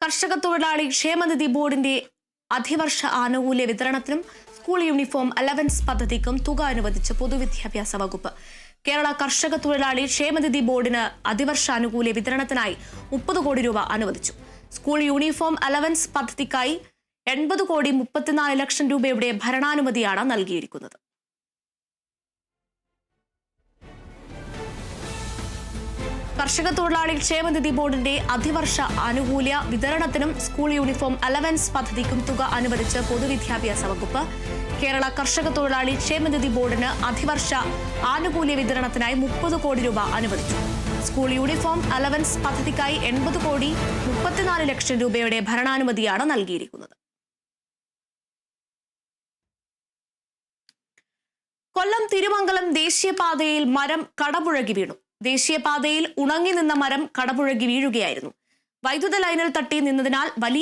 കർഷക തൊഴിലാളി ക്ഷേമനിധി ബോർഡിന്റെ അധിവർഷ ആനുകൂല്യ വിതരണത്തിനും സ്കൂൾ യൂണിഫോം അലവൻസ് പദ്ധതിക്കും തുക അനുവദിച്ച് പൊതുവിദ്യാഭ്യാസ വകുപ്പ്. കേരള കർഷക തൊഴിലാളി ക്ഷേമനിധി ബോർഡിന് അധിവർഷ ആനുകൂല്യ വിതരണത്തിനായി 30 കോടി രൂപ അനുവദിച്ചു. സ്കൂൾ യൂണിഫോം അലവൻസ് പദ്ധതിക്കായി 80,34,00,000 രൂപയുടെ ഭരണാനുമതിയാണ് നൽകിയിരിക്കുന്നത്. കർഷക തൊഴിലാളി ക്ഷേമനിധി ബോർഡിന്റെ അധിവർഷ ആനുകൂല്യ വിതരണത്തിനും സ്കൂൾ യൂണിഫോം അലവൻസ് പദ്ധതിക്കും തുക അനുവദിച്ച് പൊതുവിദ്യാഭ്യാസ വകുപ്പ്. കേരള കർഷക തൊഴിലാളി ക്ഷേമനിധി ബോർഡിന് അധിവർഷ ആനുകൂല്യ വിതരണത്തിനായി 30 കോടി രൂപ അനുവദിച്ചു. സ്കൂൾ യൂണിഫോം അലവൻസ് പദ്ധതിക്കായി 80,34,00,000 രൂപയുടെ ഭരണാനുമതിയാണ് നൽകിയിരിക്കുന്നത്. കൊല്ലം തിരുമംഗലം ദേശീയപാതയിൽ മരം കടപുഴകി വീണു. ദേശീയപാതയിൽ ഉണങ്ങി നിന്ന മരം കടപുഴകി വീഴുകയായിരുന്നു. വൈദ്യുത ലൈനിൽ തട്ടി നിന്നതിനാൽ വലിയ